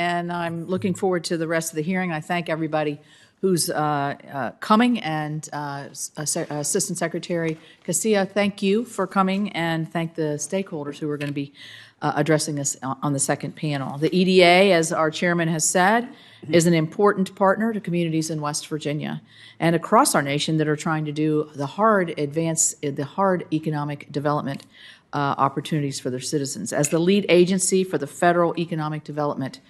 and I'm looking forward to the rest of the hearing. I thank everybody who's coming, and Assistant Secretary Castillo, thank you for coming, and thank the stakeholders who are going to be addressing us on the second panel. The EDA, as our chairman has said, is an important partner to communities in West Virginia and across our nation that are trying to do the hard economic development opportunities for their citizens. As the lead agency for the federal economic development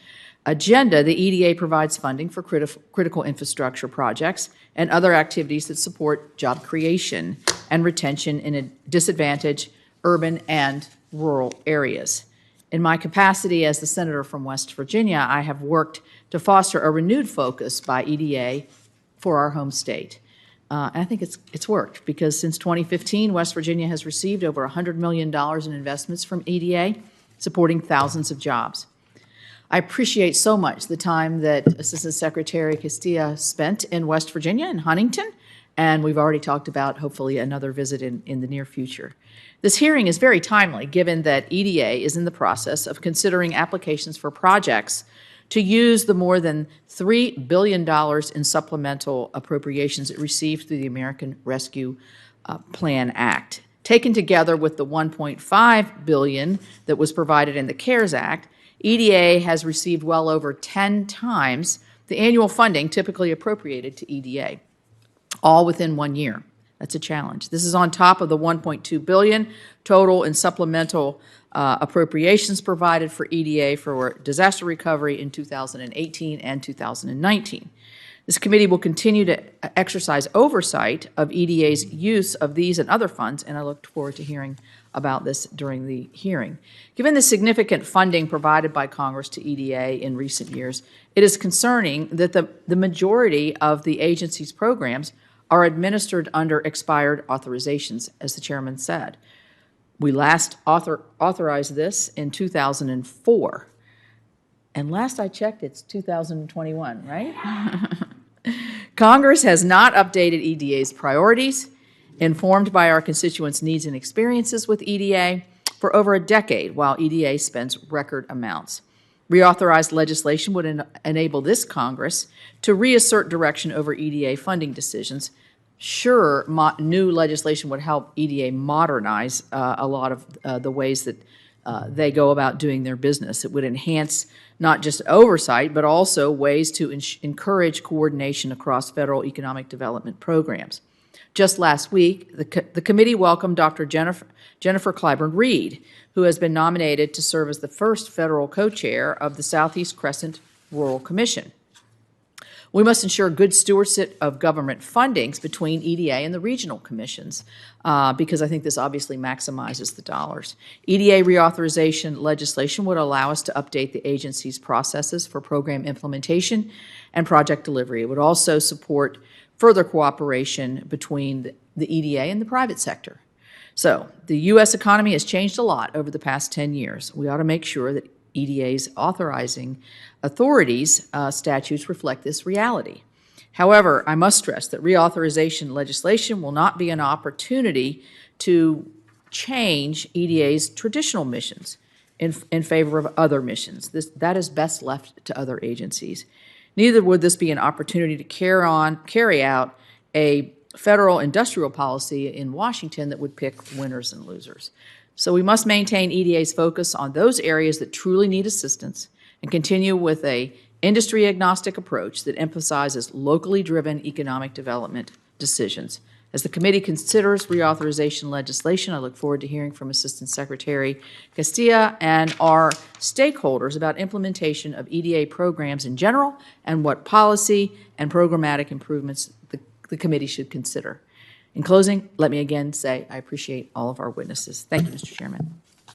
agenda, the EDA provides funding for critical infrastructure projects and other activities that support job creation and retention in a disadvantaged urban and rural areas. In my capacity as the senator from West Virginia, I have worked to foster a renewed focus by EDA for our home state. And I think it's worked, because since 2015, West Virginia has received over $100 million in investments from EDA, supporting thousands of jobs. I appreciate so much the time that Assistant Secretary Castillo spent in West Virginia, in Huntington, and we've already talked about, hopefully, another visit in the near future. This hearing is very timely, given that EDA is in the process of considering applications for projects to use the more than $3 billion in supplemental appropriations it received through the American Rescue Plan Act. Taken together with the $1.5 billion that was provided in the CARES Act, EDA has received well over 10 times the annual funding typically appropriated to EDA, all within 1 year. That's a challenge. This is on top of the $1.2 billion total in supplemental appropriations provided for EDA for disaster recovery in 2018 and 2019. This committee will continue to exercise oversight of EDA's use of these and other funds, and I look forward to hearing about this during the hearing. Given the significant funding provided by Congress to EDA in recent years, it is concerning that the majority of the agency's programs are administered under expired authorizations, as the chairman said. We last authorized this in 2004, and last I checked, it's 2021, right? Congress has not updated EDA's priorities, informed by our constituents' needs and experiences with EDA, for over a decade, while EDA spends record amounts. Reauthorized legislation would enable this Congress to reassert direction over EDA funding decisions. Sure, new legislation would help EDA modernize a lot of the ways that they go about doing their business. It would enhance not just oversight, but also ways to encourage coordination across federal economic development programs. Just last week, the committee welcomed Dr. Jennifer Clyburn-Reed, who has been nominated to serve as the first federal co-chair of the Southeast Crescent Rural Commission. We must ensure good stewardship of government fundings between EDA and the regional commissions, because I think this obviously maximizes the dollars. EDA reauthorization legislation would allow us to update the agency's processes for program implementation and project delivery. It would also support further cooperation between the EDA and the private sector. So the U.S. economy has changed a lot over the past 10 years. We ought to make sure that EDA's authorizing authorities' statutes reflect this reality. However, I must stress that reauthorization legislation will not be an opportunity to change EDA's traditional missions in favor of other missions. That is best left to other agencies. Neither would this be an opportunity to carry out a federal industrial policy in Washington that would pick winners and losers. So we must maintain EDA's focus on those areas that truly need assistance and continue with an industry-agnostic approach that emphasizes locally driven economic development decisions. As the committee considers reauthorization legislation, I look forward to hearing from Assistant Secretary Castillo and our stakeholders about implementation of EDA programs in general and what policy and programmatic improvements the committee should consider. In closing, let me again say I appreciate all of our witnesses. Thank you, Mr. Chairman.